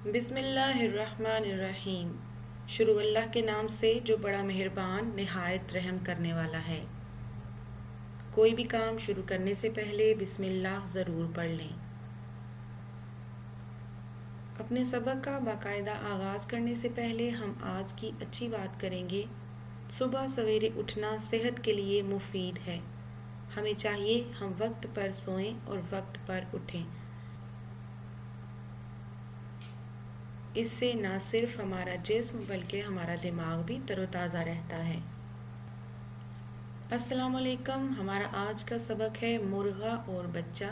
بسم اللہ الرحمن الرحیم۔ شروع اللہ کے نام سے جو بڑا مہربان نہایت رحم کرنے والا ہے۔ کوئی بھی کام شروع کرنے سے پہلے بسم اللہ ضرور پڑھ لیں۔ اپنے سبق کا باقاعدہ آغاز کرنے سے پہلے ہم آج کی اچھی بات کریں گے۔ صبح سویرے اٹھنا صحت کے لیے مفید ہے۔ ہمیں چاہیے ہم وقت پر سوئیں اور وقت پر اٹھیں۔ اس سے نہ صرف ہمارا جسم بلکہ ہمارا دماغ بھی تر و تازہ رہتا ہے۔ السلام علیکم۔ ہمارا آج کا سبق ہے مرغا اور بچہ۔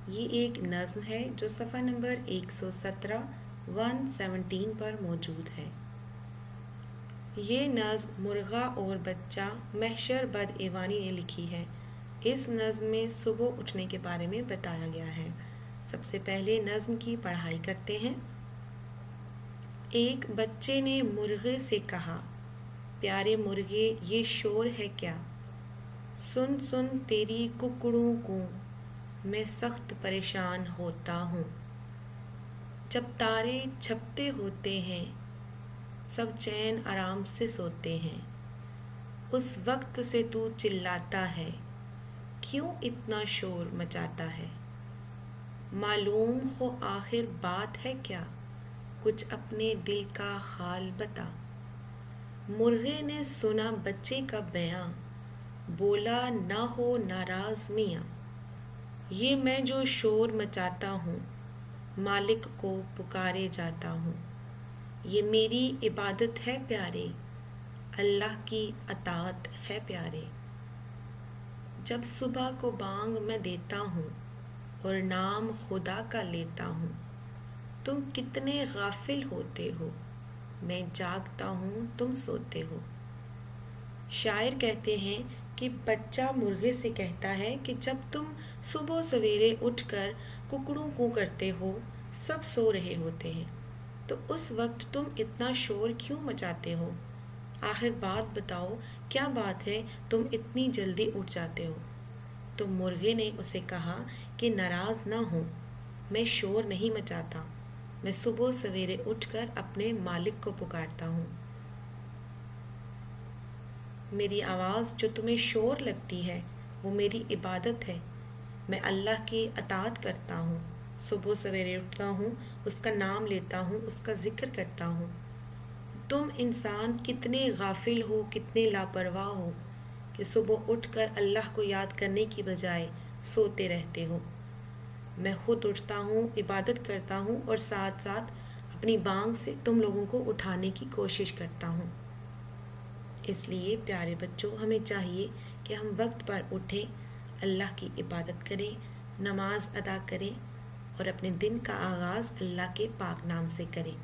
یہ ایک نظم ہے جو صفحہ نمبر 117 پر موجود ہے۔ یہ نظم مرغا اور بچہ محشر بد ایوانی نے لکھی ہے۔ اس نظم میں صبح اٹھنے کے بارے میں بتایا گیا ہے۔ سب سے پہلے نظم کی پڑھائی کرتے ہیں۔ ایک بچے نے مرغے سے کہا، پیارے مرغے یہ شور ہے کیا؟ سن سن تیری ککڑوں کو میں سخت پریشان ہوتا ہوں۔ جب تارے چھپتے ہوتے ہیں سب چین آرام سے سوتے ہیں، اس وقت سے تو چلاتا ہے، کیوں اتنا شور مچاتا ہے؟ معلوم ہو آخر بات ہے کیا؟ کچھ اپنے دل کا حال بتا۔ مرغے نے سنا بچے کا بیاں، بولا نہ ہو ناراض میاں۔ یہ میں جو شور مچاتا ہوں مالک کو پکارے جاتا ہوں۔ یہ میری عبادت ہے پیارے، اللہ کی اطاعت ہے پیارے۔ جب صبح کو بانگ میں دیتا ہوں اور نام خدا کا لیتا ہوں، تم کتنے غافل ہوتے ہو، میں جاگتا ہوں تم سوتے ہو۔ شاعر کہتے ہیں کہ بچہ مرغے سے کہتا ہے کہ جب تم صبح سویرے اٹھ کر ککڑوں کو کرتے ہو، سب سو رہے ہوتے ہیں، تو اس وقت تم اتنا شور کیوں مچاتے ہو؟ آخر بات بتاؤ، کیا بات ہے تم اتنی جلدی اٹھ جاتے ہو؟ تو مرغے نے اسے کہا کہ ناراض نہ ہو، میں شور نہیں مچاتا، میں صبح سویرے اٹھ کر اپنے مالک کو پکارتا ہوں۔ میری آواز جو تمہیں شور لگتی ہے وہ میری عبادت ہے، میں اللہ کی اطاعت کرتا ہوں، صبح سویرے اٹھتا ہوں، اس کا نام لیتا ہوں، اس کا ذکر کرتا ہوں۔ تم انسان کتنے غافل ہو، کتنے لاپرواہ ہو کہ صبح اٹھ کر اللہ کو یاد کرنے کی بجائے سوتے رہتے ہو۔ میں خود اٹھتا ہوں، عبادت کرتا ہوں اور ساتھ ساتھ اپنی بانگ سے تم لوگوں کو اٹھانے کی کوشش کرتا ہوں۔ اس لیے پیارے بچوں، ہمیں چاہیے کہ ہم وقت پر اٹھیں، اللہ کی عبادت کریں، نماز ادا کریں اور اپنے دن کا آغاز اللہ کے پاک نام سے کریں۔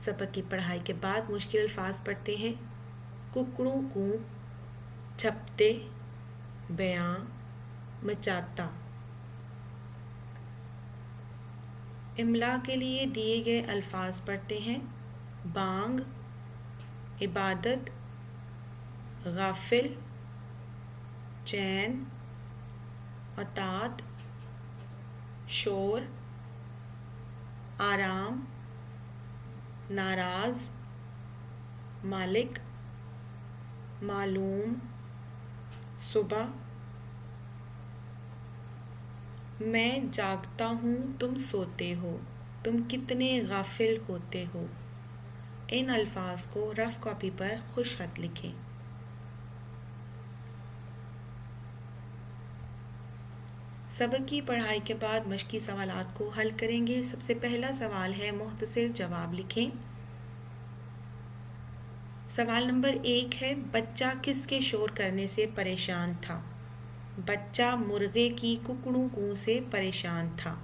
سبق کی پڑھائی کے بعد مشکل الفاظ پڑھتے ہیں۔ ککڑوں کو، چھپتے، بیاں، مچاتا۔ املا کے لیے دیے گئے الفاظ پڑھتے ہیں۔ بانگ، عبادت، غافل، چین، اطاعت، شور، آرام، ناراض، مالک، معلوم، صبح۔ میں جاگتا ہوں تم سوتے ہو، تم کتنے غافل ہوتے ہو۔ ان الفاظ کو رف کاپی پر خوش خط لکھیں۔ سبق کی پڑھائی کے بعد مشقی سوالات کو حل کریں گے۔ سب سے پہلا سوال ہے، مختصر جواب لکھیں۔ سوال نمبر 1 ہے، بچہ کس کے شور کرنے سے پریشان تھا؟ بچہ مرغے کی ککڑوں کو سے پریشان تھا۔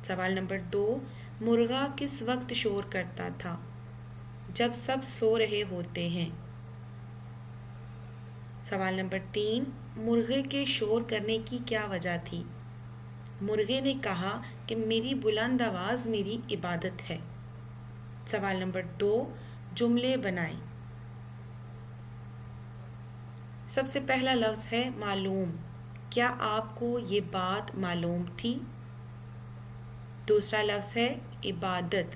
سوال نمبر 2، مرغا کس وقت شور کرتا تھا؟ جب سب سو رہے ہوتے ہیں۔ سوال نمبر 3، مرغے کے شور کرنے کی کیا وجہ تھی؟ مرغے نے کہا کہ میری بلند آواز میری عبادت ہے۔ سوال نمبر 2، جملے بنائیں۔ سب سے پہلا لفظ ہے معلوم، کیا آپ کو یہ بات معلوم تھی؟ دوسرا لفظ ہے عبادت،